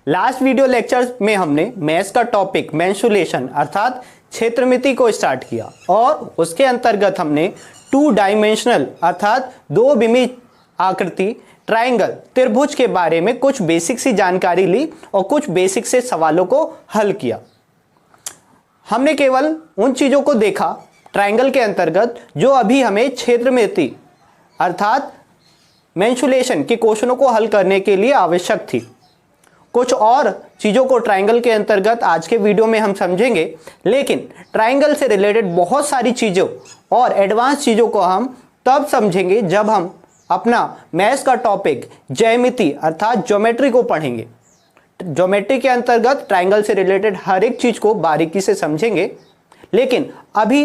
Last video lecture में हमने maths का टॉपिक मेंसुरेशन अर्थात क्षेत्रमिति को स्टार्ट किया और उसके अंतर्गत हमने 2 डायमेंशनल अर्थात 2 विमी आकृति ट्रायंगल त्रिभुज के बारे में कुछ बेसिक सी जानकारी ली और कुछ बेसिक से सवालों को हल किया। हमने केवल उन चीजों को देखा ट्रायंगल के अंतर्गत जो अभी हमें क्षेत्रमिति अर्थात मेंसुरेशन के क्वेश्चनों को हल करने के लिए आवश्यक थी। कुछ और चीजों को ट्रायंगल के अंतर्गत आज के वीडियो में हम समझेंगे, लेकिन ट्रायंगल से रिलेटेड बहुत सारी चीजों और एडवांस चीजों को हम तब समझेंगे जब हम अपना मैथ्स का टॉपिक ज्यामिति अर्थात ज्योमेट्री को पढ़ेंगे। ज्योमेट्री के अंतर्गत ट्रायंगल से रिलेटेड हर एक चीज को बारीकी से समझेंगे, लेकिन अभी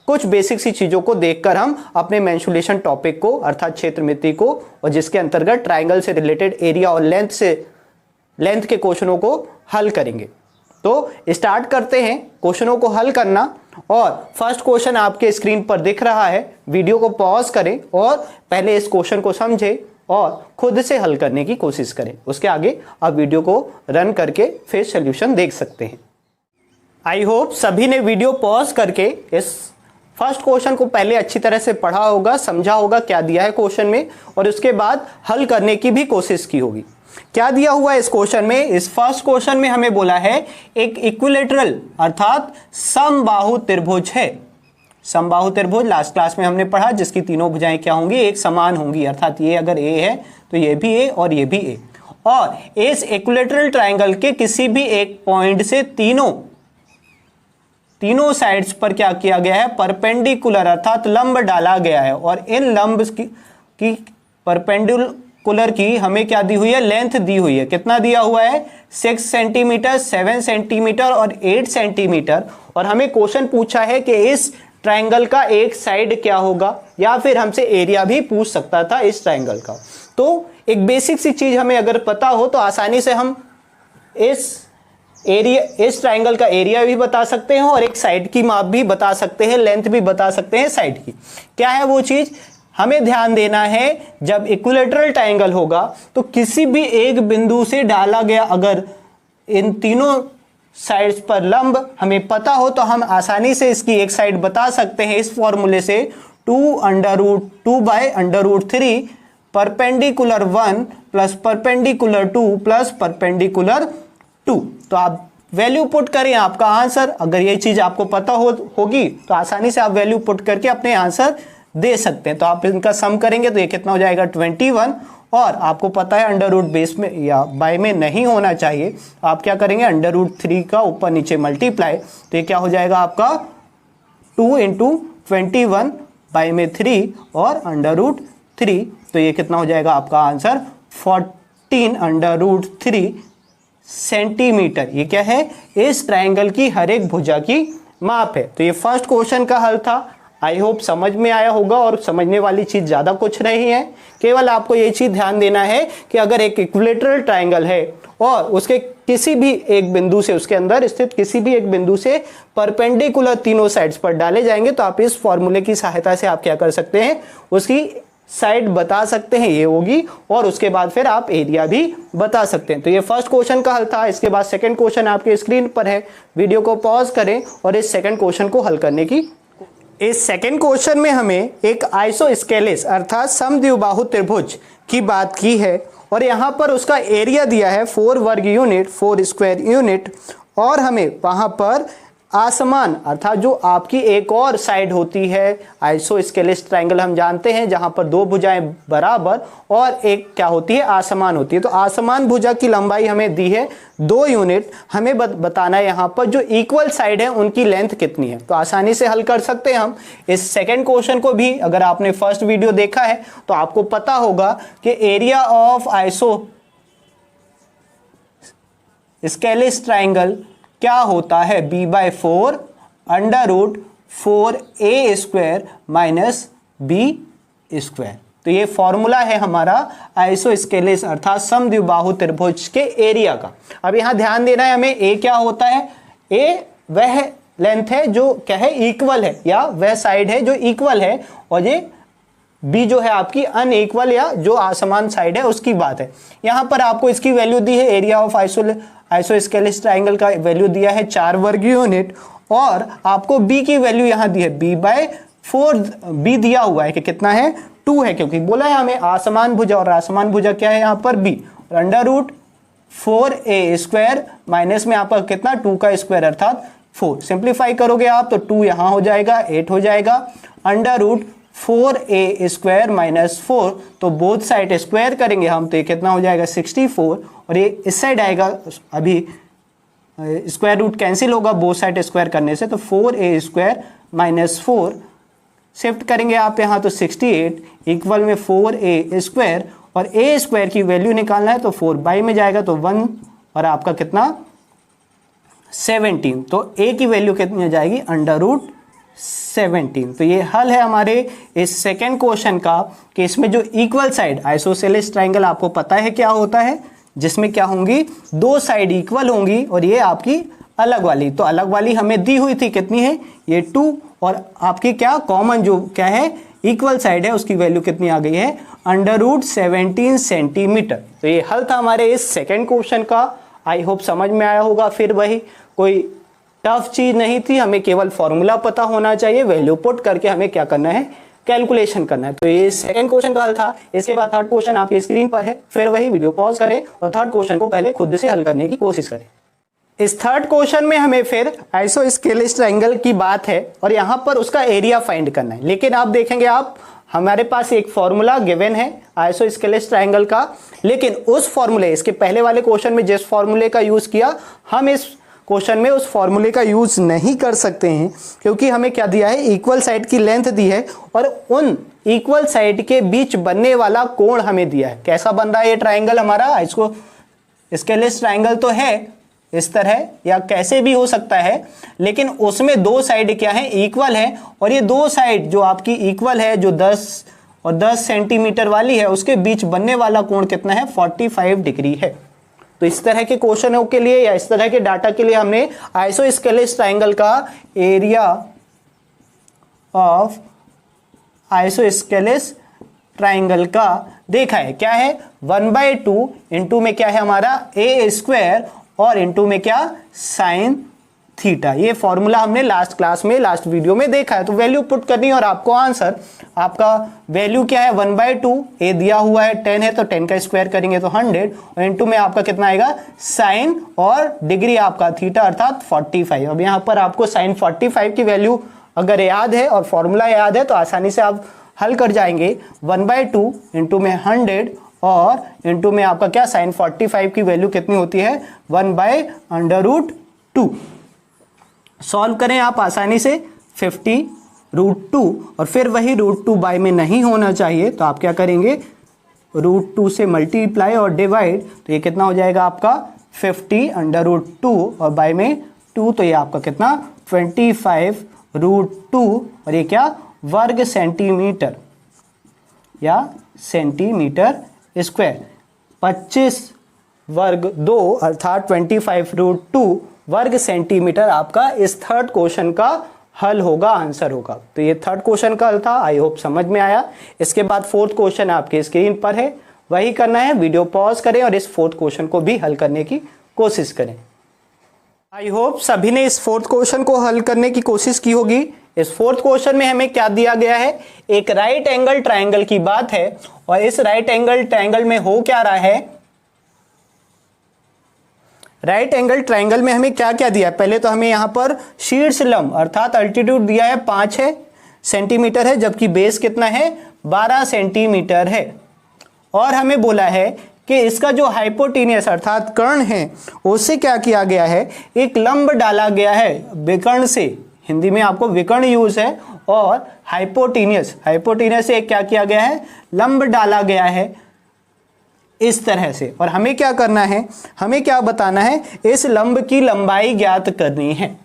कुछ बेसिक सी चीजों को देखकर हम अपने मेंसुरेशन टॉपिक को अर्थात क्षेत्रमिति को और जिसके अंतर्गत ट्रायंगल से रिलेटेड एरिया और लेंथ के क्वेश्चनों को हल करेंगे। तो स्टार्ट करते हैं क्वेश्चनों को हल करना। और फर्स्ट क्वेश्चन आपके स्क्रीन पर दिख रहा है, वीडियो को पॉज करें और पहले इस क्वेश्चन को समझें और खुद से हल करने की कोशिश करें। उसके आगे आप वीडियो को रन करके फिर सॉल्यूशन देख सकते हैं। आई होप सभी ने वीडियो पॉज करके इस फर्स्ट क्वेश्चन को पहले अच्छी तरह से पढ़ा होगा, समझा होगा क्या दिया है क्वेश्चन में और उसके बाद हल करने की भी कोशिश की होगी। क्या दिया हुआ है इस क्वेश्चन में? इस फर्स्ट क्वेश्चन में हमें बोला है एक इक्विलेटरल अर्थात समबाहु त्रिभुज है। समबाहु त्रिभुज लास्ट क्लास में हमने पढ़ा जिसकी तीनों भुजाएं क्या होंगी, एक समान होंगी, अर्थात ये अगर ए है तो ये भी ए और ये भी ए। और इस इक्विलेटरल ट्रायंगल के किसी भी एक पॉइंट से तीनों साइड्स पर क्या किया गया है, परपेंडिकुलर अर्थात लंब डाला गया है। और इन लंब की परपेंडिकुलर की हमें क्या दी हुई है, लेंथ दी हुई है। कितना दिया हुआ है, 6 सेंटीमीटर, 7 सेंटीमीटर और 8 सेंटीमीटर। और हमें क्वेश्चन पूछा है कि इस ट्रायंगल का एक साइड क्या होगा, या फिर हमसे एरिया भी पूछ सकता था इस ट्रायंगल का। तो एक बेसिक सी चीज हमें अगर पता हो तो आसानी से हम इस ट्रायंगल का एरिया भी बता सकते हैं और एक साइड की माप भी बता सकते हैं, लेंथ भी बता सकते हैं साइड की। क्या है वो चीज, हमें ध्यान देना है जब इक्विलेटरल ट्रायंगल होगा तो किसी भी एक बिंदु से डाला गया अगर इन तीनों साइड्स पर लंब हमें पता हो तो हम आसानी से इसकी एक साइड बता सकते हैं इस फॉर्मूले से 2√2/√3 perpendicular 1 plus perpendicular 2 plus perpendicular 2। तो आप वैल्यू पुट करें, आपका आंसर अगर ये चीज आपको पता होगी तो आसानी से आप वैल्यू पुट करके अपने आंसर दे सकते हैं। तो आप इनका सम करेंगे तो ये कितना हो जाएगा 21। और आपको पता है अंडर रूट बेस में या बाय में नहीं होना चाहिए, आप क्या करेंगे √3 का ऊपर नीचे मल्टीप्लाई, तो ये क्या हो जाएगा आपका 2 × 21 बाय में 3 और √3, तो ये कितना हो जाएगा आपका आंसर 14 √3 सेंटीमीटर। ये क्या है, इस ट्रायंगल की हर एक भुजा की माप है। तो ये फर्स्ट क्वेश्चन का हल था। आई होप समझ में आया होगा और समझने वाली चीज ज्यादा कुछ नहीं है, केवल आपको ये चीज ध्यान देना है कि अगर एक इक्विलेटरल ट्रायंगल है और उसके किसी भी एक बिंदु से, उसके अंदर स्थित किसी भी एक बिंदु से परपेंडिकुलर तीनों साइड्स पर डाले जाएंगे तो आप इस फॉर्मूले की सहायता से आप क्या कर सकते हैं, उसकी साइड बता सकते हैं, ये होगी, और उसके बाद फिर आप एरिया भी बता सकते हैं। तो ये फर्स्ट क्वेश्चन का हल था। इसके बाद सेकंड क्वेश्चन आपके स्क्रीन पर है, वीडियो को पॉज करें और इस सेकंड क्वेश्चन को हल करने की। इस सेकंड क्वेश्चन में हमें एक आइसोस्केलेस अर्थात समद्विबाहु त्रिभुज की बात की है और यहाँ पर उसका एरिया दिया है 4 वर्ग यूनिट, 4 स्क्वायर यूनिट। और हमें वहाँ पर आसमान अर्थात जो आपकी एक और साइड होती है, आइसोस्केलेस ट्रायंगल हम जानते हैं जहां पर 2 भुजाएं बराबर और एक क्या होती है, आसमान होती है। तो आसमान भुजा की लंबाई हमें दी है 2 यूनिट। हमें बताना है यहाँ पर जो इक्वल साइड है उनकी लेंथ कितनी है। तो आसानी से हल कर सकते हैं हम इस सेकेंड क्वेश्चन को भी। अगर आपने फर्स्ट वीडियो देखा है तो आपको पता होगा कि एरिया ऑफ आइसोस्केलेस ट्रायंगल क्या होता है, b/4 √4a² - b²। तो ये फॉर्मूला है हमारा आइसोस्केलेस अर्थात समद्विबाहु त्रिभुज के एरिया का। अब यहां ध्यान देना है हमें, a क्या होता है, a वह लेंथ है जो क्या है, इक्वल है, या वह साइड है जो इक्वल है, और ये बी जो है आपकी अनइक्वल या जो असमान साइड है उसकी बात है। यहाँ पर आपको इसकी वैल्यू दी है, एरिया ऑफ आइसोस्केलेस ट्राइंगल का वैल्यू दिया है 4 वर्ग यूनिट, और आपको बी की वैल्यू यहाँ दी है b/4, बी दिया हुआ है कि कितना है 2 है, क्योंकि बोला है हमें असमान भुजा, और असमान भुजा क्या है यहाँ पर b, और √4a² माइनस में आपका कितना 2 का स्क्वायर अर्थात 4, सिंप्लीफाई करोगे आप तो 2 यहाँ हो जाएगा, 8 हो जाएगा, √4a² माइनस 4, तो बोथ साइड स्क्वायर करेंगे हम तो ये कितना हो जाएगा 64, और ये इस साइड आएगा, अभी स्क्वायर रूट कैंसिल होगा बोथ साइड स्क्वायर करने से, तो 4a² माइनस 4 शिफ्ट करेंगे आप यहाँ तो 68 इक्वल में 4a², और a² की वैल्यू निकालना है तो 4 बाई में जाएगा तो 1, और आपका कितना 17, तो a की वैल्यू कितनी आ जाएगी √17। तो ये हल है हमारे इस सेकेंड क्वेश्चन का कि इसमें जो इक्वल साइड आइसोसेलेस ट्राइंगल आपको पता है क्या होता है, जिसमें क्या होंगी 2 साइड इक्वल होंगी, और ये आपकी अलग वाली, तो अलग वाली हमें दी हुई थी कितनी है ये 2, और आपकी क्या कॉमन जो क्या है इक्वल साइड है उसकी वैल्यू कितनी आ गई है √17 सेंटीमीटर। तो ये हल था हमारे इस सेकेंड क्वेश्चन का। आई होप समझ में आया होगा। फिर वही कोई टफ चीज नहीं थी, हमें केवल फॉर्मूला पता होना चाहिए, वैल्यू पुट करके हमें क्या करना है कैलकुलेशन करना है। तो ये सेकंड क्वेश्चन का हल था। इसके बाद थर्ड क्वेश्चन आपकी स्क्रीन पर है, फिर वही वीडियो पॉज करें और थर्ड क्वेश्चन को पहले खुद से हल करने की कोशिश करें। इस थर्ड क्वेश्चन में हमें फिर आइसोस्केलेस ट्रायंगल की बात है और यहाँ पर उसका एरिया फाइंड करना है। लेकिन आप देखेंगे आप हमारे पास एक फॉर्मूला गिवन है आइसोस्केलेस ट्रायंगल का, लेकिन उस फॉर्मूले इसके पहले वाले क्वेश्चन में जिस फॉर्मूले का यूज किया हम इस क्वेश्चन में उस फॉर्मूले का यूज नहीं कर सकते हैं, क्योंकि हमें क्या दिया है इक्वल साइड की लेंथ दी है और उन इक्वल साइड के बीच बनने वाला कोण हमें दिया है। कैसा बन रहा है ये ट्रायंगल हमारा आइसोस्केलेस ट्रायंगल तो है इस तरह या कैसे भी हो सकता है, लेकिन उसमें दो साइड क्या है इक्वल है और ये दो साइड जो आपकी इक्वल है जो 10 और 10 सेंटीमीटर वाली है उसके बीच बनने वाला कोण कितना है 45 डिग्री है। तो इस तरह के क्वेश्चनों के लिए या इस तरह के डाटा के लिए हमने आइसोस्केलेस ट्रायंगल का एरिया ऑफ आइसोस्केलेस ट्रायंगल का देखा है। क्या है 1/2 इंटू में क्या है हमारा a² और इंटू में क्या साइन थीटा। ये फॉर्मूला हमने लास्ट क्लास में लास्ट वीडियो में देखा है। तो वैल्यू पुट करनी है और आपको आंसर आपका वैल्यू क्या है 1/2 a दिया हुआ है 10 है तो 10 का स्क्वायर करेंगे तो 100 और इंटू में आपका कितना आएगा साइन और डिग्री आपका थीटा अर्थात 45। अब यहाँ पर आपको साइन 45 की वैल्यू अगर याद है और फॉर्मूला याद है तो आसानी से आप हल कर जाएंगे। 1/2 इंटू में 100 और इंटू में आपका क्या साइन 45 की वैल्यू कितनी होती है 1/√2। सॉल्व करें आप आसानी से 50√2 और फिर वही √2 बाय में नहीं होना चाहिए तो आप क्या करेंगे √2 से मल्टीप्लाई और डिवाइड, तो ये कितना हो जाएगा आपका 50√2 और बाय में 2 तो ये आपका कितना 25√2 और ये क्या वर्ग सेंटीमीटर या सेंटीमीटर स्क्वायर 25 वर्ग 2 अर्थात 25√2 वर्ग सेंटीमीटर आपका इस थर्ड क्वेश्चन का हल होगा, आंसर होगा। तो ये थर्ड क्वेश्चन का हल था। आई होप समझ में आया। इसके बाद फोर्थ क्वेश्चन आपके स्क्रीन पर है, वही करना है। वीडियो पॉज करें और इस फोर्थ क्वेश्चन को भी हल करने की कोशिश करें। आई होप सभी ने इस फोर्थ क्वेश्चन को हल करने की कोशिश की होगी। इस फोर्थ क्वेश्चन में हमें क्या दिया गया है, एक राइट एंगल ट्रायंगल की बात है और इस राइट एंगल ट्रायंगल में हो क्या रहा है, राइट एंगल ट्रायंगल में हमें क्या क्या दिया है। पहले तो हमें यहां पर शीर्ष लंब अर्थात अल्टीट्यूड दिया है 5 सेंटीमीटर है, जबकि बेस कितना है 12 सेंटीमीटर है। और हमें बोला है कि इसका जो हाइपोटेनियस अर्थात कर्ण है उससे क्या किया गया है, एक लंब डाला गया है विकर्ण से, हिंदी में आपको विकर्ण यूज है, और हाइपोटेनियस से क्या किया गया है लंब डाला गया है इस तरह से। और हमें क्या करना है, हमें क्या बताना है, इस लंब की लंबाई ज्ञात करनी है।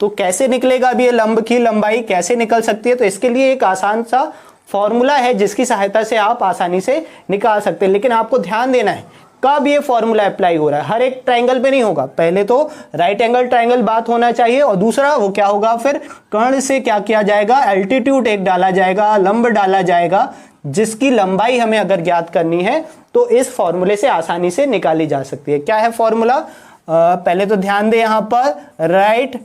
तो कैसे निकलेगा अब ये लंब की लंबाई कैसे निकल सकती है, तो इसके लिए एक आसान सा फॉर्मूला है जिसकी सहायता से आप आसानी से निकाल सकते हैं। लेकिन आपको ध्यान देना है कब ये फॉर्मूला अप्लाई हो रहा है, हर एक ट्रायंगल पे नहीं होगा। पहले तो राइट एंगल ट्रायंगल बात होना चाहिए और दूसरा वो क्या होगा फिर कर्ण से क्या किया जाएगा, एल्टीट्यूड एक डाला जाएगा, लंब डाला जाएगा, जिसकी लंबाई हमें अगर ज्ञात करनी है तो इस फॉर्मूले से आसानी से निकाली जा सकती है। क्या है फॉर्मूला? पहले तो ध्यान दें यहां पर राइट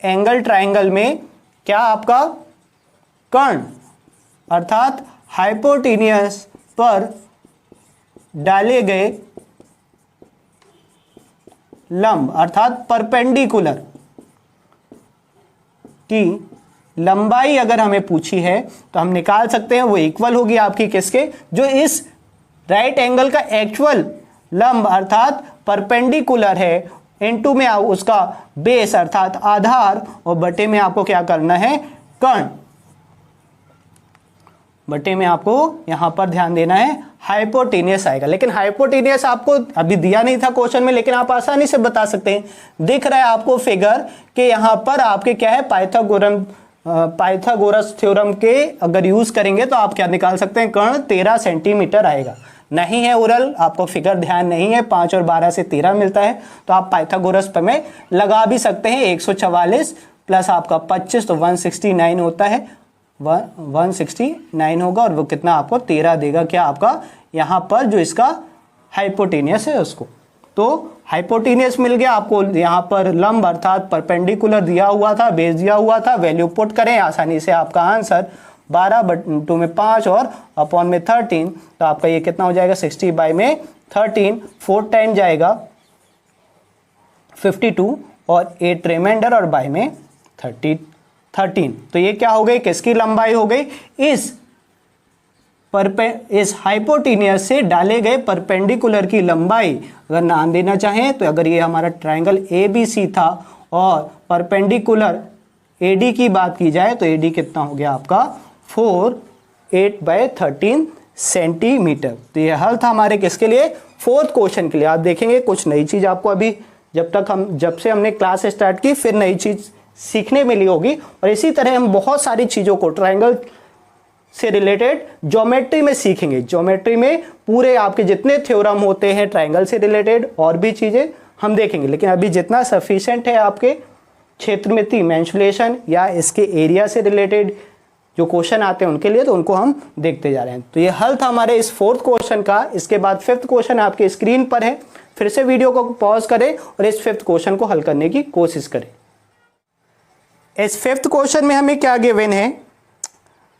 एंगल ट्रायंगल में क्या आपका कर्ण अर्थात हाइपोटेनियस पर डाले गए लंब अर्थात परपेंडिकुलर की लंबाई अगर हमें पूछी है तो हम निकाल सकते हैं, वो इक्वल होगी आपकी किसके? जो इस राइट एंगल का एक्चुअल लंब अर्थात परपेंडिकुलर है, इनटू में उसका बेस अर्थात आधार, और बटे में आपको क्या करना है? कर्ण। बटे में आपको यहां पर ध्यान देना है हाइपोटेनियस आएगा। लेकिन हाइपोटेनियस आपको अभी दिया नहीं था क्वेश्चन में, लेकिन आप आसानी से बता सकते हैं। दिख रहा है आपको फिगर कि यहां पर आपके क्या है? पाइथागोरस थ्योरम के अगर यूज करेंगे तो आप क्या निकाल सकते हैं? कर्ण 13 सेंटीमीटर आएगा। नहीं है उरल, आपको फिगर ध्यान नहीं है, 5 और 12 से 13 मिलता है, तो आप पाइथागोरस प्रमेय लगा भी सकते हैं। 144 प्लस आपका 25 तो 169 होता है, 169 होगा, और वो कितना आपको 13 देगा। क्या आपका यहां पर जो इसका हाइपोटेनियस है उसको, तो हाइपोटेनियस मिल गया आपको। यहां पर लंब अर्थात परपेंडिकुलर दिया हुआ था, बेस दिया हुआ था, वैल्यू पुट करें आसानी से आपका आंसर 12/2 में 5 और अपॉन में 13, तो आपका ये कितना हो जाएगा? 60 बाई में 13, 4 टाइम जाएगा 52 और 8 रिमाइंडर और बाई में 13। तो ये क्या हो गई? किसकी लंबाई हो गई? इस हाइपोटेनियस से डाले गए परपेंडिकुलर की लंबाई। अगर नाम देना चाहें तो अगर ये हमारा ट्रायंगल ABC था और परपेंडिकुलर AD की बात की जाए तो AD कितना हो गया आपका? 8/13 सेंटीमीटर। तो ये हल था हमारे किसके लिए? 4th क्वेश्चन के लिए। आप देखेंगे कुछ नई चीज आपको अभी जब से हमने क्लास स्टार्ट की फिर नई चीज सीखने मिली होगी, और इसी तरह हम बहुत सारी चीजों को ट्रायंगल से रिलेटेड ज्योमेट्री में सीखेंगे। ज्योमेट्री में पूरे आपके जितने थ्योरम होते हैं ट्रायंगल से रिलेटेड और भी चीजें हम देखेंगे, लेकिन अभी जितना सफिशिएंट है आपके क्षेत्रमिति मेंसुरेशन या इसके एरिया से रिलेटेड जो क्वेश्चन आते हैं उनके लिए, तो उनको हम देखते जा रहे हैं। तो ये हल था हमारे इस 4th क्वेश्चन का। इसके बाद 5th क्वेश्चन आपके स्क्रीन पर है, फिर से वीडियो को पॉज करें और इस 5th क्वेश्चन को हल करने की कोशिश करें। इस 5th क्वेश्चन में हमें क्या गिवन है?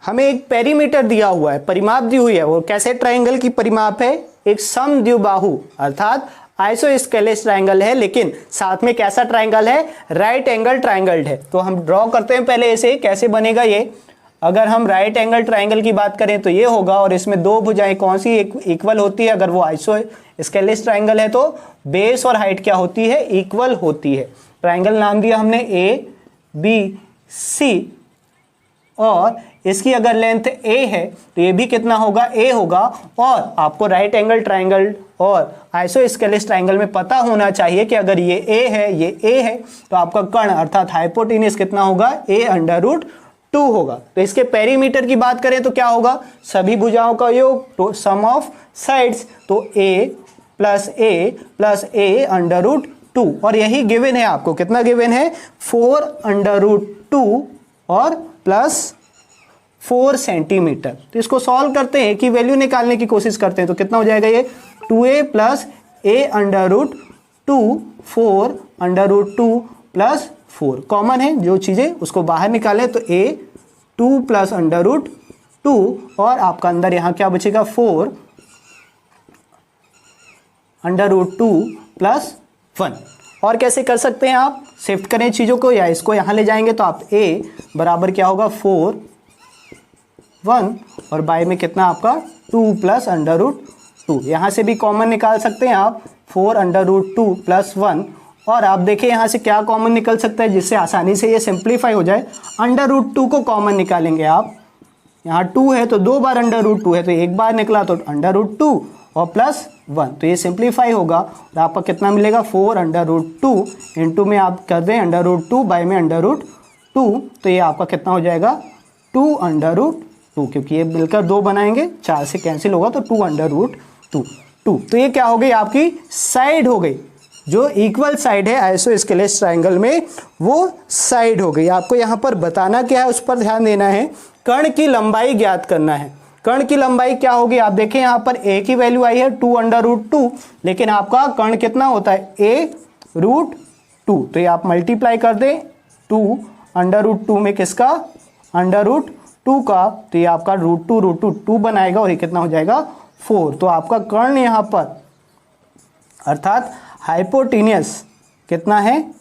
हमें एक पेरीमीटर दिया हुआ है, परिमाप दी हुई है। वो कैसे ट्रायंगल की परिमाप है? एक समद्विबाहु अर्थात आइसोस्केलेस ट्रायंगल है, लेकिन साथ में कैसा ट्रायंगल है? राइट एंगल ट्रायंगल है। तो हम ड्रॉ करते हैं पहले इसे, कैसे बनेगा ये? अगर हम राइट एंगल ट्रायंगल की बात करें तो ये होगा, और इसमें दो भुजाएं कौन सी इक्वल होती है? अगर वो आइसोस्केलेस ट्रायंगल है तो बेस और हाइट क्या होती है? इक्वल होती है। ट्रायंगल नाम दिया हमने ABC, और इसकी अगर लेंथ A है तो ये भी कितना होगा? A होगा। और आपको राइट एंगल ट्रायंगल और आइसोस्केलेस ट्रायंगल में पता होना चाहिए कि अगर ये A है, ये A है, तो आपका कर्ण अर्थात हाइपोटेनियस कितना होगा? A√2 होगा। तो इसके पेरीमीटर की बात करें तो क्या होगा? सभी भुजाओं का योग, तो सम ऑफ साइड्स, तो A प्लस A√2, और यही गिवन है आपको। कितना गिवन है? 4√2 और प्लस 4 सेंटीमीटर। तो इसको सॉल्व करते हैं कि वैल्यू निकालने की कोशिश करते हैं, तो कितना हो जाएगा ये? 2A plus A√2, 4√2 plus 4 common है, जो चीजें उसको बाहर निकालें तो A2 प्लस √2, और आपका अंदर यहां क्या बचेगा? 4√2 प्लस 1। और कैसे कर सकते हैं आप? शिफ्ट करें चीजों को या इसको यहां ले जाएंगे तो आप A बराबर क्या होगा? 4 1 और बाय में कितना आपका 2 प्लस √2। यहाँ से भी कॉमन निकाल सकते हैं आप 4√2 प्लस 1, और आप देखिए यहाँ से क्या कॉमन निकल सकता है जिससे आसानी से ये सिंप्लीफाई हो जाए। √2 को कॉमन निकालेंगे आप, यहाँ 2 है तो 2 बार √2 है तो एक बार निकला तो √2 और प्लस 1, तो ये सिंप्लीफाई होगा और आपका कितना मिलेगा 4√2 इंटू में आप कर दें √2 बाय में √2, तो ये आपका कितना हो जाएगा 2√2, क्योंकि ये मिलकर 2 बनाएंगे 4 से कैंसिल होगा तो 2√2। तो ये क्या हो गई आपकी साइड हो गई, जो इक्वल साइड है आइसोस्केलेस ट्राइंगल में वो साइड हो गई। आपको यहाँ पर बताना क्या है, उस पर ध्यान देना है। कर्ण की लंबाई ज्ञात करना है। कर्ण की लंबाई क्या होगी, आप देखें यहाँ पर a की वैल्यू आई है 2√2, लेकिन आपका कर्ण कितना होता है a√2, तो ये आप मल्टीप्लाई कर दें 2√2 में किसका, √2 का, तो ये आपका √2 बनाएगा और ये कितना हो जाएगा 4। तो आपका कर्ण यहाँ पर अर्थात हाइपोटेनियस कितना है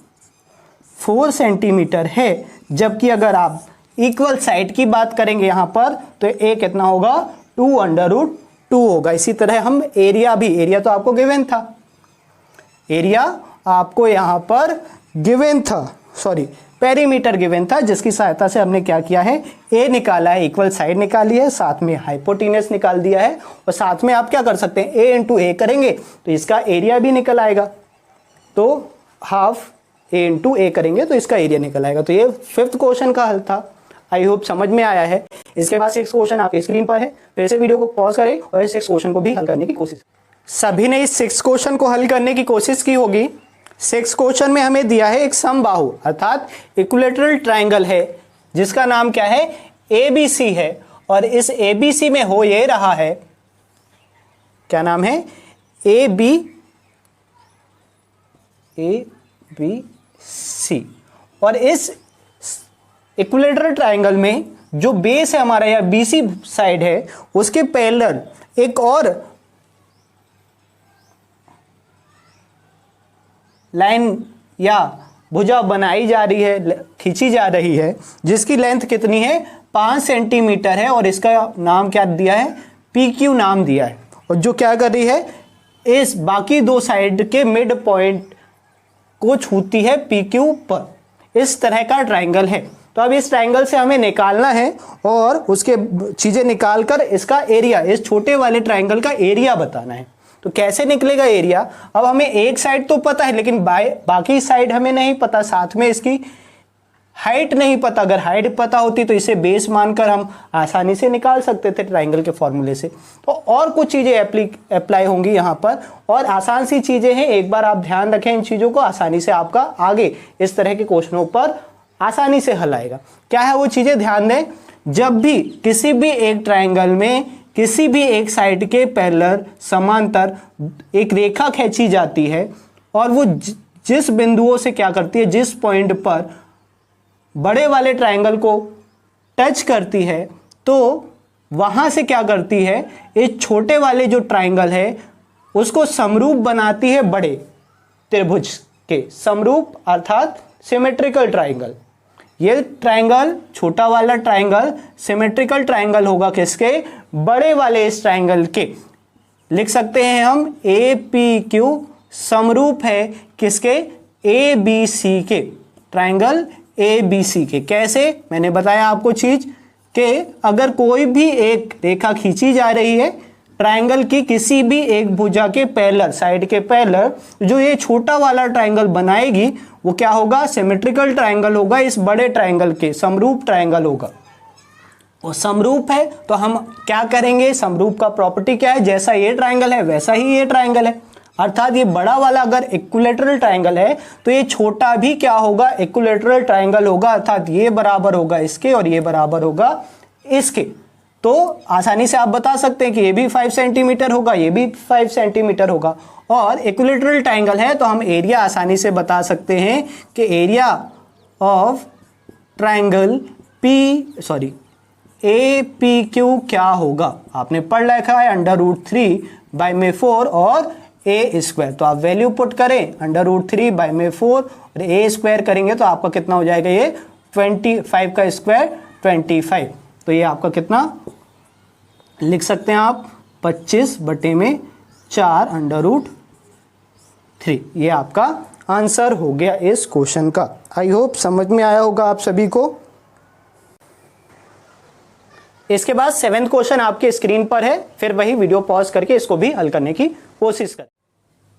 4 सेंटीमीटर है। जबकि अगर आप इक्वल साइड की बात करेंगे यहाँ पर तो a कितना होगा 2√2 होगा। इसी तरह हम एरिया भी, एरिया तो आपको गिवन था, एरिया आपको यहाँ पर गिवन था, सॉरी पेरीमीटर गिवन था, जिसकी सहायता से हमने क्या किया है, a निकाला है, इक्वल साइड निकाली है, साथ में हाइपोटेनियस निकाल दिया है, और साथ में आप क्या कर सकते हैं a इंटू a करेंगे तो इसका एरिया भी निकल आएगा। तो हाफ a इंटू a करेंगे तो इसका एरिया निकल आएगा। तो ये 5th क्वेश्चन का हल था। आई होप समझ में आया है। इसके बाद 6 क्वेश्चन आपके स्क्रीन पर है, फिर से वीडियो को पॉज करें और इस 6 क्वेश्चन को भी हल करने की कोशिश। सभी ने इस 6 क्वेश्चन को हल करने की कोशिश की होगी। 6 क्वेश्चन में हमें दिया है एक समबाहु अर्थात इक्विलैटरल ट्राइंगल है, जिसका नाम क्या है ABC है, और इस ABC में हो ये रहा है, क्या नाम है ABC, और इस इक्विलैटरल ट्राइंगल में जो बेस है हमारा या BC साइड है उसके पैरेलल एक और लाइन या भुजा बनाई जा रही है, खींची जा रही है, जिसकी लेंथ कितनी है 5 सेंटीमीटर है, और इसका नाम क्या दिया है PQ नाम दिया है, और जो क्या कर रही है इस बाकी दो साइड के मिड पॉइंट को छूती है PQ पर। इस तरह का ट्राइंगल है। तो अब इस ट्राइंगल से हमें निकालना है और उसके चीजें निकालकर इसका एरिया, इस छोटे वाले ट्राइंगल का एरिया बताना है। तो कैसे निकलेगा एरिया, अब हमें एक साइड तो पता है लेकिन बाकी साइड हमें नहीं पता, साथ में इसकी हाइट नहीं पता। अगर हाइट पता होती तो इसे बेस मानकर हम आसानी से निकाल सकते थे ट्राइंगल के फॉर्मूले से। तो और कुछ चीजें अप्लाई होंगी यहाँ पर, और आसान सी चीजें हैं, एक बार आप ध्यान रखें इन चीजों को, आसानी से आपका आगे इस तरह के क्वेश्चनों पर आसानी से हल आएगा। क्या है वो चीजें, ध्यान दें। जब भी किसी भी एक ट्राइंगल में किसी भी एक साइड के पैरेलल समांतर एक रेखा खींची जाती है, और वो जिस बिंदुओं से क्या करती है, जिस पॉइंट पर बड़े वाले ट्राइंगल को टच करती है, तो वहां से क्या करती है, इस छोटे वाले जो ट्राइंगल है उसको समरूप बनाती है बड़े त्रिभुज के, समरूप अर्थात सिमेट्रिकल ट्राइंगल। ये ट्राइंगल, छोटा वाला ट्राइंगल सिमेट्रिकल ट्राइंगल होगा किसके, बड़े वाले इस ट्राइंगल के। लिख सकते हैं हम APQ समरूप है किसके, ABC के, ट्राइंगल ABC के। कैसे, मैंने बताया आपको चीज कि अगर कोई भी एक रेखा खींची जा रही है ट्राइंगल की किसी भी एक भुजा के पैरेलल, साइड के पैरेलल, जो ये छोटा वाला ट्राइंगल बनाएगी वो क्या होगा, सिमेट्रिकल ट्राइंगल होगा, इस बड़े ट्राइंगल के समरूप ट्राइंगल होगा। वो समरूप है तो हम क्या करेंगे, समरूप का प्रॉपर्टी क्या है, जैसा ये ट्राइंगल है वैसा ही ये ट्राइंगल है। अर्थात ये बड़ा वाला अगर इक्विलैटरल ट्राइंगल है तो ये छोटा भी क्या होगा, इक्विलैटरल ट्राइंगल होगा, अर्थात ये बराबर होगा इसके और ये बराबर होगा इसके। तो आसानी से आप बता सकते हैं कि ये भी 5 सेंटीमीटर होगा, ये भी 5 सेंटीमीटर होगा, और इक्विलैटरल ट्राइंगल है तो हम एरिया आसानी से बता सकते हैं कि एरिया ऑफ ट्राइंगल APQ क्या होगा। आपने पढ़ रखा है √3/4 और a²। तो आप वैल्यू पुट करें √3/4 और a² करेंगे तो आपका कितना हो जाएगा, ये 25 का स्क्वायर 25। तो ये आपका कितना लिख सकते हैं आप 25/4 √3। ये आपका आंसर हो गया इस क्वेश्चन का। आई होप समझ में आया होगा आप सभी को। इसके बाद 7th क्वेश्चन आपके स्क्रीन पर है, फिर वही वीडियो पॉज करके इसको भी हल करने की कोशिश करें।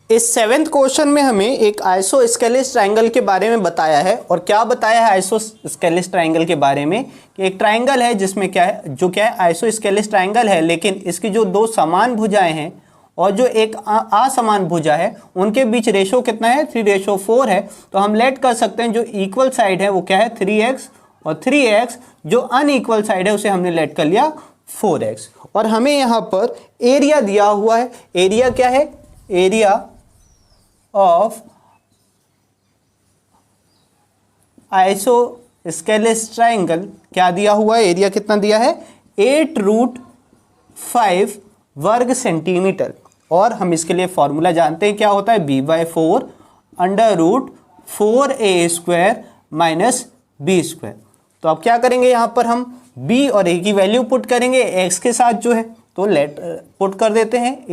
इस 7th क्वेश्चन में हमें एक आइसोस्केलेस ट्राइंगल के बारे में बताया है। और क्या बताया है आइसोस्केलेस ट्राइंगल के बारे में, कि एक ट्राइंगल है जिसमें क्या है, जो क्या है आइसोस्केलेस ट्राइंगल है, लेकिन इसकी जो दो समान भुजाएं हैं और जो एक असमान भुजा है उनके बीच रेशो कितना है, 3:4 है। तो हम लेट कर सकते हैं जो इक्वल साइड है वो क्या है 3x, और 3x जो अनइक्वल साइड है उसे हमने लेट कर लिया 4x। और हमें यहाँ पर एरिया दिया हुआ है, एरिया क्या है, एरिया ऑफ आइसोस्केलेस ट्राइंगल क्या दिया हुआ है, एरिया कितना दिया है 8√5 वर्ग सेंटीमीटर। और हम इसके लिए फॉर्मूला जानते हैं क्या होता है, b/4 √4a² माइनस b²। तो अब क्या करेंगे, यहाँ पर हम b और a की वैल्यू पुट करेंगे x के साथ जो है, तो लेट पुट कर देते हैं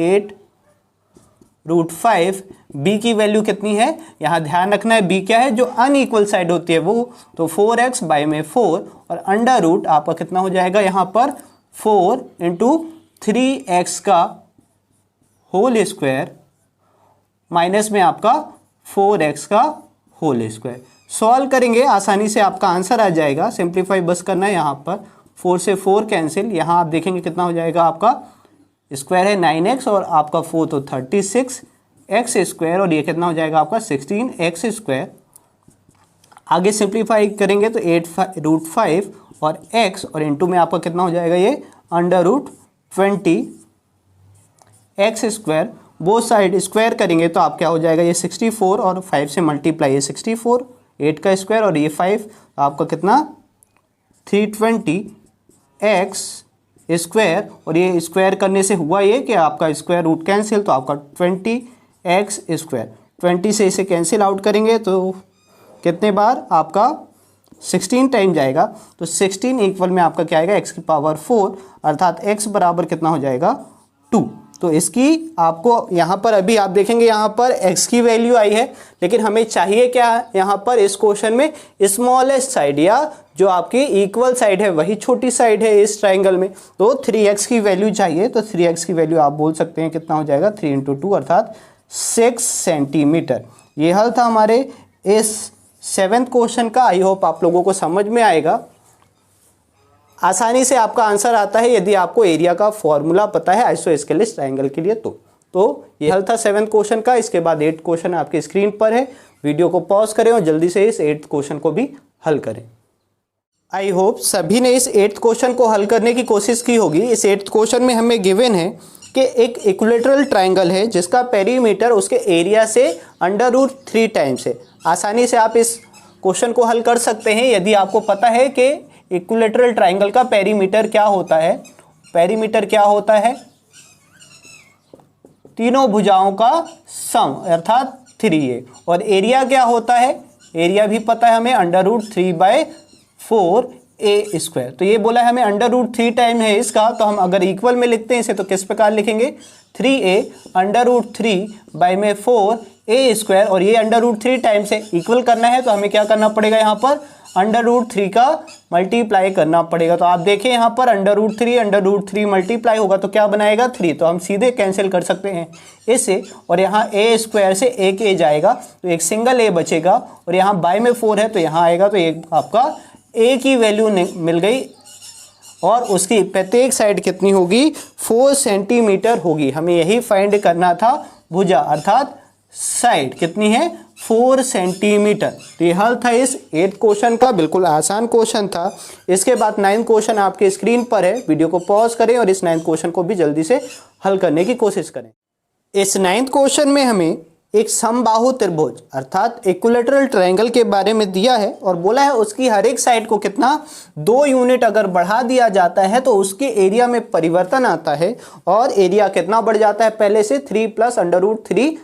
8√5। b की वैल्यू कितनी है, यहाँ ध्यान रखना है b क्या है, जो अनइक्वल साइड होती है वो, तो 4x बाई में 4 और अंडर रूट आपका कितना हो जाएगा यहाँ पर 4 × 3x का होल स्क्वायर माइनस में आपका 4x का होल स्क्वायर। सॉल्व करेंगे आसानी से आपका आंसर आ जाएगा, सिंप्लीफाई बस करना है। यहाँ पर 4 से 4 कैंसिल, यहाँ आप देखेंगे कितना हो जाएगा, आपका स्क्वायर है 9x और आपका 4 तो 36x² और ये कितना हो जाएगा आपका 16x²। आगे सिंप्लीफाई करेंगे तो 8√5 और x और इनटू में आपका कितना हो जाएगा ये √20x²। वो साइड स्क्वायर करेंगे तो आप क्या हो जाएगा ये 64 और 5 से मल्टीप्लाई, ये 64 8 का स्क्वायर और ये 5, आपका कितना 320x² और ये स्क्वायर करने से हुआ ये कि आपका स्क्वायर रूट कैंसिल, तो आपका 20x²। 20 से इसे कैंसिल आउट करेंगे तो कितने बार, आपका 16 टाइम जाएगा, तो 16 इक्वल में आपका क्या आएगा x⁴, अर्थात x बराबर कितना हो जाएगा 2। तो इसकी आपको यहाँ पर अभी आप देखेंगे यहाँ पर x की वैल्यू आई है, लेकिन हमें चाहिए क्या यहाँ पर इस क्वेश्चन में स्मॉलेस्ट साइड, या जो आपकी इक्वल साइड है वही छोटी साइड है इस ट्राइंगल में, तो 3x की वैल्यू चाहिए। तो 3x की वैल्यू आप बोल सकते हैं कितना हो जाएगा 3 × 2 अर्थात 6 सेंटीमीटर। ये हल था हमारे इस 7th क्वेश्चन का। आई होप आप लोगों को समझ में आएगा, आसानी से आपका आंसर आता है यदि आपको एरिया का फॉर्मूला पता है आइसोस्केलेस ट्राइंगल के लिए। तो ये हल था 7th क्वेश्चन का। इसके बाद 8th क्वेश्चन आपके स्क्रीन पर है, वीडियो को पॉज करें और जल्दी से इस 8th क्वेश्चन को भी हल करें। आई होप सभी ने इस 8th क्वेश्चन को हल करने की कोशिश की होगी। इस 8th क्वेश्चन में हमें गिवन है कि एक इक्विलेटरल ट्राइंगल है जिसका पेरीमीटर उसके एरिया से √3 टाइम्स है। आसानी से आप इस क्वेश्चन को हल कर सकते हैं यदि आपको पता है कि इक्विलेटरल ट्राइंगल का पेरीमीटर क्या होता है। पेरीमीटर क्या होता है, तीनों भुजाओं का सम अर्थात 3a। और एरिया क्या होता है, एरिया भी पता है हमें √3/4a²। तो ये बोला है हमें √3 टाइम है इसका, तो हम अगर इक्वल में लिखते हैं इसे तो किस प्रकार लिखेंगे 3a √3/4a² और ये √3 टाइम से इक्वल करना है तो हमें क्या करना पड़ेगा, यहाँ पर √3 का मल्टीप्लाई करना पड़ेगा। तो आप देखें यहाँ पर √3 मल्टीप्लाई होगा तो क्या बनाएगा 3, तो हम सीधे कैंसिल कर सकते हैं इसे। और यहाँ a² से एक a जाएगा तो एक सिंगल a बचेगा और यहाँ बाय में 4 है तो यहाँ आएगा, तो एक आपका a की वैल्यू मिल गई और उसकी प्रत्येक साइड कितनी होगी 4 सेंटीमीटर होगी। हमें यही फाइंड करना था, भुजा अर्थात साइड कितनी है 4 सेंटीमीटर। तो ये हल था इस 8th क्वेश्चन का, बिल्कुल आसान क्वेश्चन था। इसके बाद 9th क्वेश्चन आपके स्क्रीन पर है, वीडियो को पॉज करें और इस 9th क्वेश्चन को भी जल्दी से हल करने की कोशिश करें। इस 9th क्वेश्चन में हमें एक समबाहु त्रिभुज अर्थात इक्विलेटरल ट्रायंगल के बारे में दिया है और बोला है उसकी हर एक साइड को कितना 2 यूनिट अगर बढ़ा दिया जाता है तो उसके एरिया में परिवर्तन आता है और एरिया कितना बढ़ जाता है पहले से 3 + √3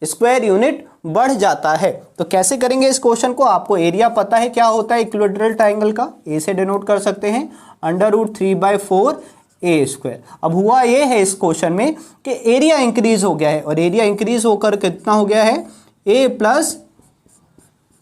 स्क्वायर यूनिट बढ़ जाता है। तो कैसे करेंगे इस क्वेश्चन को, आपको एरिया पता है क्या होता है इक्विलेटरल ट्रायंगल का, ए से डिनोट कर सकते हैं √3/4a²। अब हुआ ये है इस क्वेश्चन में कि एरिया इंक्रीज हो गया है और एरिया इंक्रीज होकर कितना हो गया है a +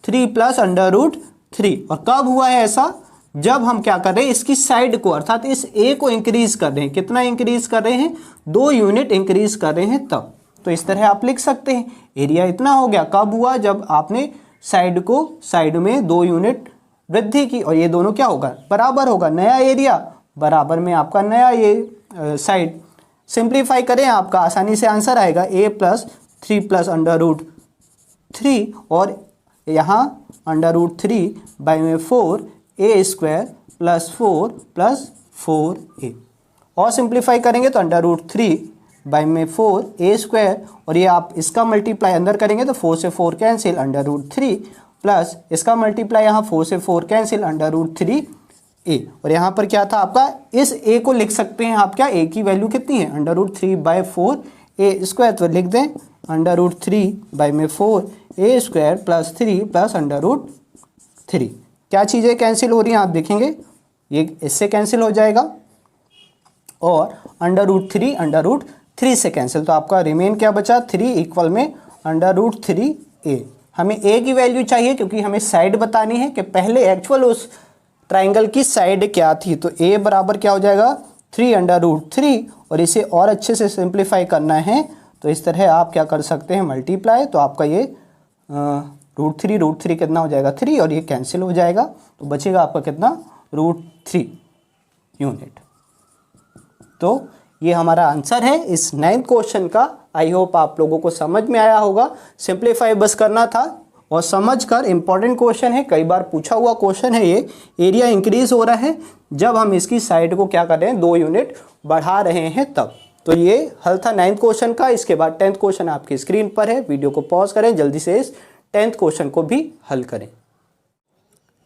3 + √3। और कब हुआ है ऐसा, जब हम क्या कर रहे हैं इसकी साइड को अर्थात इस a को इंक्रीज कर रहे हैं। कितना इंक्रीज कर रहे हैं 2 यूनिट इंक्रीज कर रहे हैं तब। तो इस तरह आप लिख सकते हैं एरिया इतना हो गया, कब हुआ जब आपने साइड में 2 यूनिट वृद्धि की और ये दोनों क्या होगा बराबर होगा, नया एरिया बराबर में आपका नया ये साइड सिंप्लीफाई करें आपका आसानी से आंसर आएगा a+3 और यहाँ √3/4 a² + 4 + 4a और सिंप्लीफाई करेंगे तो √3/4 a² और ये आप इसका मल्टीप्लाई अंदर करेंगे तो 4 से 4 कैंसिल √3 प्लस इसका मल्टीप्लाई यहाँ 4 से 4 कैंसिल √3a और यहाँ पर क्या था आपका, इस a को लिख सकते हैं आप क्या, a की वैल्यू कितनी है √3/4 a² तो लिख दें √3/4 a² + 3 + √3। क्या चीज़ें कैंसिल हो रही हैं आप देखेंगे, ये इससे कैंसिल हो जाएगा और √3 से कैंसिल, तो आपका रिमेन क्या बचा 3 इक्वल में √3a। हमें a की वैल्यू चाहिए क्योंकि हमें साइड बतानी है कि पहले एक्चुअल उस ट्राइंगल की साइड क्या थी, तो a बराबर क्या हो जाएगा 3 और इसे और अच्छे से सिंप्लीफाई करना है तो इस तरह आप क्या कर सकते हैं मल्टीप्लाई, तो आपका ये √3 कितना हो जाएगा 3 और ये कैंसिल हो जाएगा तो बचेगा आपका कितना √3 यूनिट। तो ये हमारा आंसर है इस 9th क्वेश्चन का। आई होप आप लोगों को समझ में आया होगा, सिंप्लीफाई बस करना था और समझकर, इंपॉर्टेंट क्वेश्चन है, कई बार पूछा हुआ क्वेश्चन है ये। एरिया इंक्रीज हो रहा है जब हम इसकी साइड को क्या कर रहे हैं 2 यूनिट बढ़ा रहे हैं तब। तो ये हल था 9th क्वेश्चन का। इसके बाद 10th क्वेश्चन आपकी स्क्रीन पर है, वीडियो को पॉज करें, जल्दी से इस 10th क्वेश्चन को भी हल करें।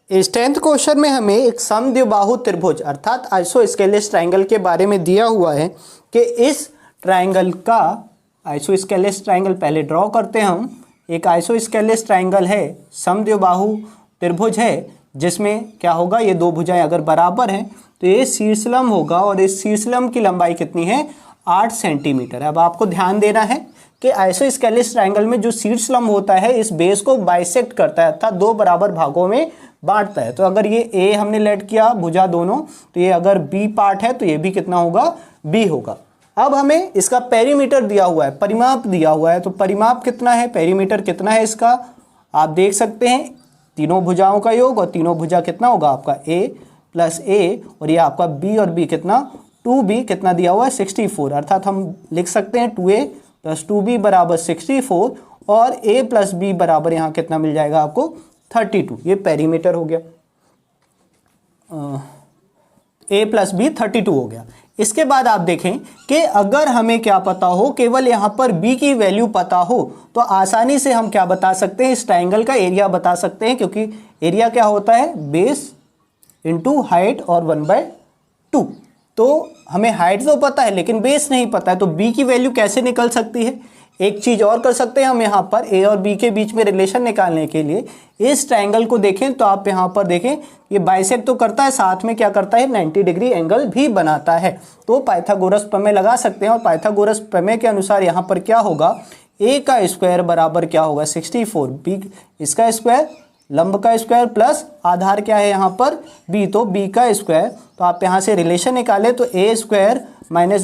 इस 10th क्वेश्चन में हमें एक समद्विबाहु त्रिभुज अर्थात आइसोस्केलेस ट्राइंगल के बारे में दिया हुआ है कि इस ट्राइंगल का आइसोस्केलेस ट्राइंगल पहले ड्रॉ करते हैं हम। एक आइसोस्केलेस ट्राइंगल है, समद्विबाहु त्रिभुज है, जिसमें क्या होगा, ये दो भुजाएं अगर बराबर हैं तो ये शीर्षलंब होगा और इस शीर्षलंब की लंबाई कितनी है 8 सेंटीमीटर। अब आपको ध्यान देना है कि आइसोस्केलेस ट्राइंगल में जो शीर्षलंब होता है इस बेस को बाइसेक्ट करता है अर्थात 2 बराबर भागों में बांटता है। तो अगर ये ए हमने लेट किया भुजा दोनों, तो ये अगर बी पार्ट है तो ये भी कितना होगा बी होगा। अब हमें इसका पेरीमीटर दिया हुआ है, परिमाप दिया हुआ है, तो परिमाप कितना है, पेरीमीटर कितना है इसका आप देख सकते हैं, तीनों भुजाओं का योग और तीनों भुजा कितना होगा आपका a + a और ये आपका b और b कितना 2b कितना दिया हुआ है 64, अर्थात हम लिख सकते हैं 2a + 2b = 64 और a + b बराबर यहाँ कितना मिल जाएगा आपको 32। ये पेरीमीटर हो गया, a + b 32 हो गया। इसके बाद आप देखें कि अगर हमें क्या पता हो, केवल यहाँ पर b की वैल्यू पता हो तो आसानी से हम क्या बता सकते हैं, इस ट्राइंगल का एरिया बता सकते हैं, क्योंकि एरिया क्या होता है बेस इंटू हाइट और 1/2। तो हमें हाइट तो पता है लेकिन बेस नहीं पता है, तो b की वैल्यू कैसे निकल सकती है। एक चीज़ और कर सकते हैं हम, यहाँ पर a और b के बीच में रिलेशन निकालने के लिए इस ट्राइंगल को देखें तो आप यहाँ पर देखें ये बाइसेक्ट तो करता है, साथ में क्या करता है 90 डिग्री एंगल भी बनाता है। तो पाइथागोरस प्रमेय लगा सकते हैं और पाइथागोरस प्रमेय के अनुसार यहाँ पर क्या होगा, a का स्क्वायर बराबर क्या होगा 64, b इसका स्क्वायर, लंब का स्क्वायर प्लस आधार क्या है यहाँ पर b, तो b का स्क्वायर। तो आप यहाँ से रिलेशन निकालें तो a²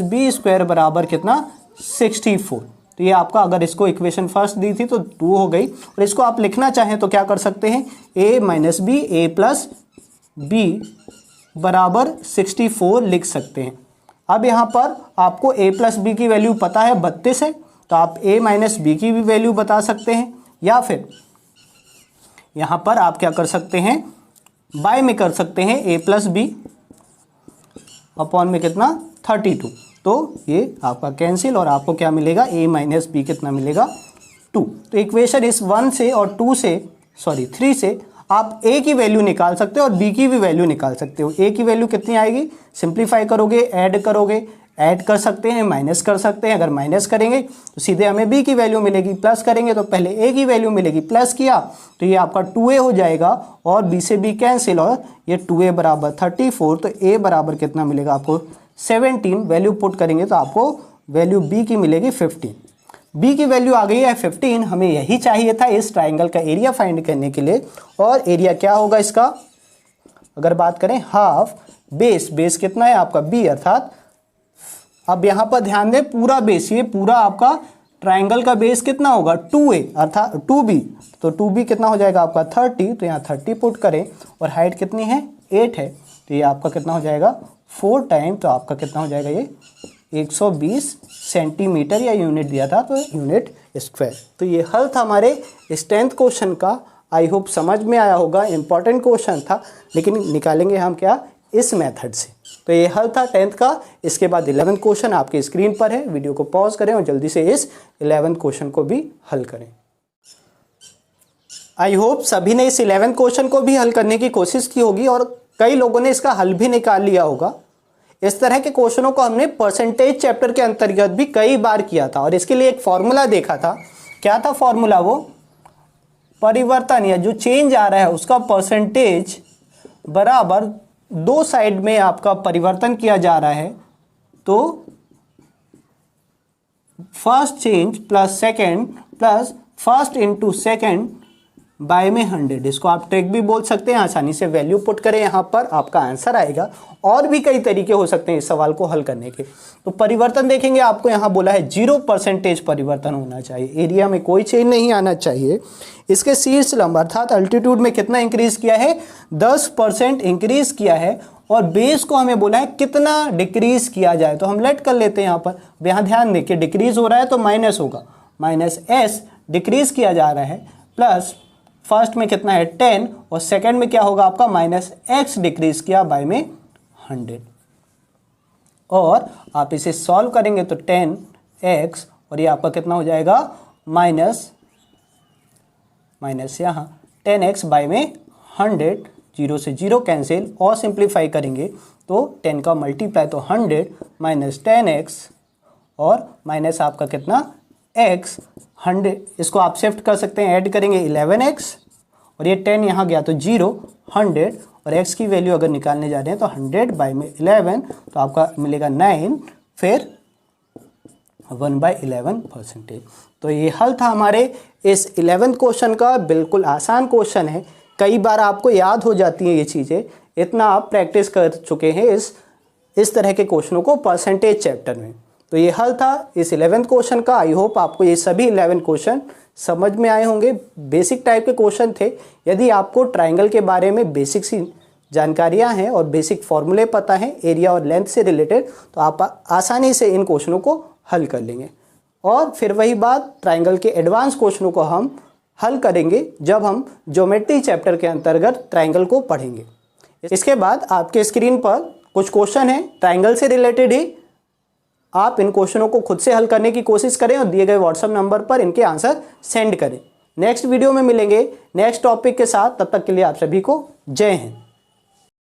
- b² बराबर कितना 64। तो ये आपका, अगर इसको इक्वेशन फर्स्ट दी थी तो 2 हो गई, और इसको आप लिखना चाहें तो क्या कर सकते हैं a - b a + b बराबर 64 लिख सकते हैं। अब यहाँ पर आपको a + b की वैल्यू पता है 32 है, तो आप a - b की भी वैल्यू बता सकते हैं, या फिर यहाँ पर आप क्या कर सकते हैं बाय में कर सकते हैं a + b अपॉन में कितना 32। तो ये आपका कैंसिल और आपको क्या मिलेगा a - b कितना मिलेगा 2। तो इक्वेशन इस 1 से और 3 से आप a की वैल्यू निकाल सकते हो और b की भी वैल्यू निकाल सकते हो। a की वैल्यू कितनी आएगी, सिंप्लीफाई करोगे ऐड करोगे, ऐड कर सकते हैं माइनस कर सकते हैं, अगर माइनस करेंगे तो सीधे हमें b की वैल्यू मिलेगी, प्लस करेंगे तो पहले a की वैल्यू मिलेगी, प्लस किया तो ये आपका 2a हो जाएगा और b से b कैंसिल और ये 2a बराबर 34। तो a बराबर कितना मिलेगा आपको 17, वैल्यू पुट करेंगे तो आपको वैल्यू b की मिलेगी 15। b की वैल्यू आ गई है 15, हमें यही चाहिए था इस ट्राइंगल का एरिया फाइंड करने के लिए। और एरिया क्या होगा इसका, अगर बात करें हाफ बेस कितना है आपका b, अर्थात अब यहाँ पर ध्यान दें पूरा बेस, ये पूरा आपका ट्राइंगल का बेस कितना होगा 2a अर्थात 2b, तो 2b कितना हो जाएगा आपका 30, तो यहाँ 30 पुट करें और हाइट कितनी है 8 है, तो ये आपका कितना हो जाएगा 4 टाइम, तो आपका कितना हो जाएगा ये 120 सेंटीमीटर या यूनिट दिया था, तो यूनिट स्क्वायर। तो ये हल था हमारे इस 10th क्वेश्चन का। आई होप समझ में आया होगा, इंपॉर्टेंट क्वेश्चन था, लेकिन निकालेंगे हम क्या, इस मेथड से। तो ये हल था 10th का। इसके बाद 11th क्वेश्चन आपके स्क्रीन पर है, वीडियो को पॉज करें और जल्दी से इस 11th क्वेश्चन को भी हल करें। आई होप सभी ने इस 11th क्वेश्चन को भी हल करने की कोशिश की होगी और कई लोगों ने इसका हल भी निकाल लिया होगा। इस तरह के क्वेश्चनों को हमने परसेंटेज चैप्टर के अंतर्गत भी कई बार किया था और इसके लिए एक फॉर्मूला देखा था। क्या था फॉर्मूला? वो परिवर्तन या जो चेंज आ रहा है उसका परसेंटेज बराबर दो साइड में आपका परिवर्तन किया जा रहा है, तो first change plus second plus first into second by में 100। इसको आप ट्रिक भी बोल सकते हैं। आसानी से वैल्यू पुट करें, यहाँ पर आपका आंसर आएगा। और भी कई तरीके हो सकते हैं इस सवाल को हल करने के। तो परिवर्तन देखेंगे, आपको यहाँ बोला है 0% परिवर्तन होना चाहिए, एरिया में कोई चेंज नहीं आना चाहिए। इसके शीर्ष लंब अर्थात अल्टीट्यूड में कितना इंक्रीज किया है? 10% इंक्रीज किया है। और बेस को हमें बोला है कितना डिक्रीज किया जाए, तो हम लेट कर लेते हैं यहाँ पर। यहाँ ध्यान देखिए, डिक्रीज हो रहा है तो माइनस होगा, -s डिक्रीज किया जा रहा है, प्लस फर्स्ट में कितना है 10 और सेकंड में क्या होगा आपका -x डिक्रीज किया बाय में 100। और आप इसे सॉल्व करेंगे तो 10x और ये आपका कितना हो जाएगा माइनस यहाँ 10x बाय में 100, 0 से 0 कैंसिल और सिंप्लीफाई करेंगे तो 10 का मल्टीप्लाई तो 100 माइनस 10x और माइनस आपका कितना x 100। इसको आप शिफ्ट कर सकते हैं, ऐड करेंगे 11x और ये 10 यहाँ गया तो 0, 100 और x की वैल्यू अगर निकालने जा रहे हैं तो 100 बाई में 11 तो आपका मिलेगा 9, फिर 1/11%। तो ये हल था हमारे इस 11th क्वेश्चन का। बिल्कुल आसान क्वेश्चन है, कई बार आपको याद हो जाती हैं ये चीज़ें, इतना आप प्रैक्टिस कर चुके हैं इस तरह के क्वेश्चनों को परसेंटेज चैप्टर में। तो ये हल था इस 11th क्वेश्चन का। आई होप आपको ये सभी 11 क्वेश्चन समझ में आए होंगे। बेसिक टाइप के क्वेश्चन थे। यदि आपको ट्रायंगल के बारे में बेसिक सी जानकारियां हैं और बेसिक फॉर्मूले पता है एरिया और लेंथ से रिलेटेड, तो आप आसानी से इन क्वेश्चनों को हल कर लेंगे। और फिर वही बात, ट्रायंगल के एडवांस क्वेश्चनों को हम हल करेंगे जब हम ज्योमेट्री चैप्टर के अंतर्गत ट्रायंगल को पढ़ेंगे। इसके बाद आपके स्क्रीन पर कुछ क्वेश्चन हैं ट्रायंगल से रिलेटेड ही। आप इन क्वेश्चनों को खुद से हल करने की कोशिश करें और दिए गए व्हाट्सएप नंबर पर इनके आंसर सेंड करें। नेक्स्ट वीडियो में मिलेंगे नेक्स्ट टॉपिक के साथ। तब तक के लिए आप सभी को जय हिंद।